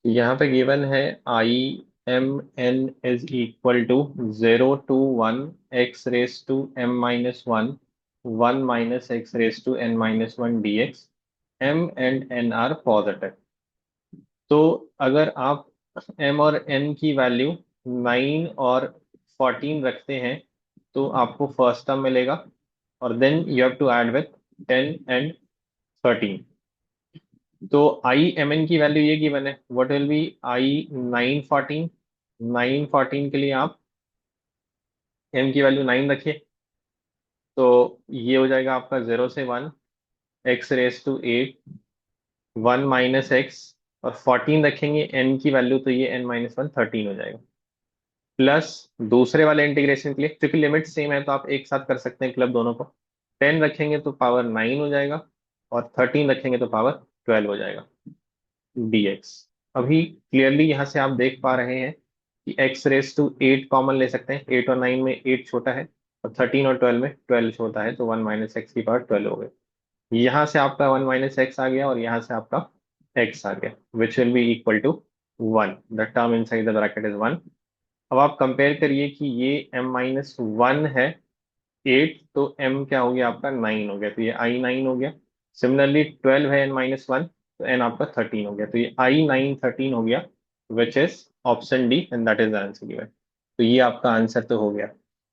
यहाँ पे गिवन है I M n is equal to 0 to 1 x raised to m minus 1 1 - x raised to n - 1 dx m and n are positive. तो अगर आप m और n की value 9 और 14 रखते हैं तो आपको फर्स्ट टर्म मिलेगा, और then you have to add with 10 and 13। तो आई एम एन की वैल्यू ये गिवन है, व्हाट विल बी आई 9 14। 9 14 के लिए आप एम की वैल्यू 9 रखिए, तो ये हो जाएगा आपका 0 से 1 x raised to 8 1 - x, और 14 रखेंगे एन की वैल्यू तो ये n - 1 13 हो जाएगा। प्लस दूसरे वाले इंटीग्रेशन के लिए क्योंकि लिमिट सेम है तो आप एक साथ कर सकते हैं क्लब दोनों को। 10 रखेंगे तो पावर 9 हो जाएगा, और 13 रखेंगे तो पावर 12 हो जाएगा dx। अभी क्लियरली यहाँ से आप देख पा रहे हैं कि x raised to 8 कॉमन ले सकते हैं। 8 और 9 में 8 छोटा है, और 13 और 12 में 12 छोटा है, तो 1 - x की पावर 12 हो गई। यहाँ से आपका 1 - x आ गया, और यहाँ से आपका x आ गया, which will be equal to 1। The term inside the bracket is 1। अब आप कंपेयर करिए कि ये m - 1 है 8, तो m क्या हो गया आपका 9 हो गया, तो ये I9 हो गया। सिमिलरली 12 है n - 1, तो n आपका 13 हो गया, तो ये I9 13 हो गया, which is option D, and that is the answer given. तो ये आपका आंसर तो हो गया।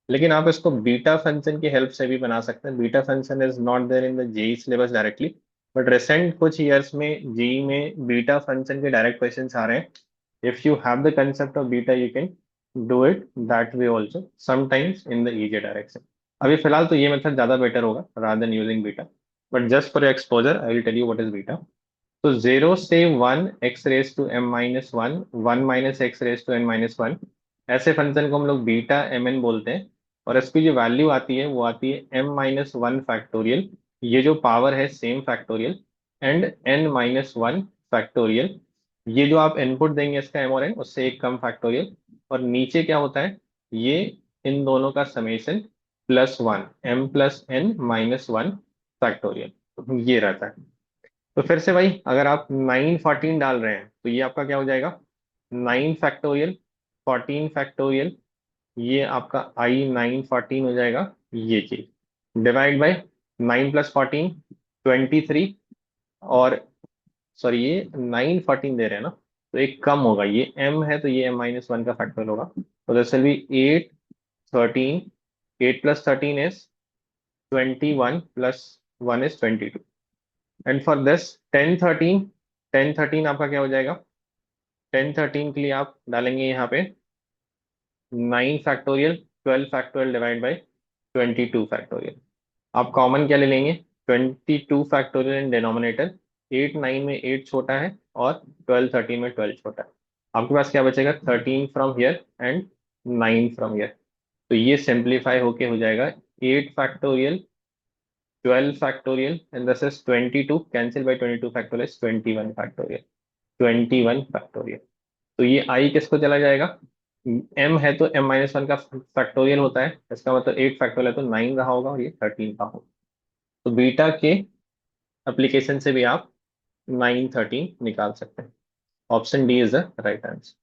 लेकिन आप इसको बीटा फंक्शन की हेल्प से भी बना सकते हैं। Beta function is not there in the JEE syllabus directly, but recent कुछ ईयर्स में जेई में बीटा फंक्शन के डायरेक्ट क्वेश्चंस आ रहे हैं। If you have the concept of beta you can do it that way also, sometimes in the easy direction. अभी फिलहाल तो ये मेथड ज्यादा बेटर होगा rather than using beta, but just for exposure I will tell you what is beta. तो 0 से 1 x raised to m - 1 1 - x raised to n - 1, ऐसे function को हम लोग बीटा एम एन बोलते हैं। और इसकी जो वैल्यू आती है वो आती है m - 1 फैक्टोरियल, ये जो पावर है same factorial, and n - 1 factorial, ये जो आप इनपुट देंगे इसका m और n उससे एक कम फैक्टोरियल, और नीचे क्या होता है, ये इन दोनों का समेशन +1 m + n - 1 फैक्टोरियल ये रहता है। तो फिर से भाई अगर आप 9 14 डाल रहे हैं तो ये आपका क्या हो जाएगा, 9 फैक्टोरियल 14 फैक्टोरियल, ये आपका I9 14 हो जाएगा। ये चीज डिवाइड बाय 9 + 14 23, और सॉरी ये 9 14 दे रहे हैं ना, तो एक कम होगा, ये m है तो ये m - 1 का फैक्टोरियल होगा। तो this will be 8 13, 8 + 13 is 21 + 1 is 22। And for this 10 13, 10 13 आपका क्या हो जाएगा, 10 13 के लिए आप डालेंगे यहाँ पे 9 factorial 12 factorial divide by 22 factorial. आप कॉमन क्या ले लेंगे, 22 फैक्टोरियल इन डिनोमिनेटर। 8 9 में 8 छोटा है, और 12 13 में 12 छोटा है। आपके पास क्या बचेगा, 13 from here and 9 from here. तो ये सिंप्लीफाई होके हो जाएगा 8 factorial 12 factorial, and this is 22 cancel by 22 factorial 21 factorial. 21 factorial. तो ये आई किसको चला जाएगा, एम है तो m - 1 का फैक्टोरियल होता है, इसका मतलब 8 फैक्टोरियल है तो 9 रहा होगा, और ये 13 का होगा। तो बीटा के एप्लीकेशन से भी आप 9 13 निकाल सकते हैं। Option D is the right answer.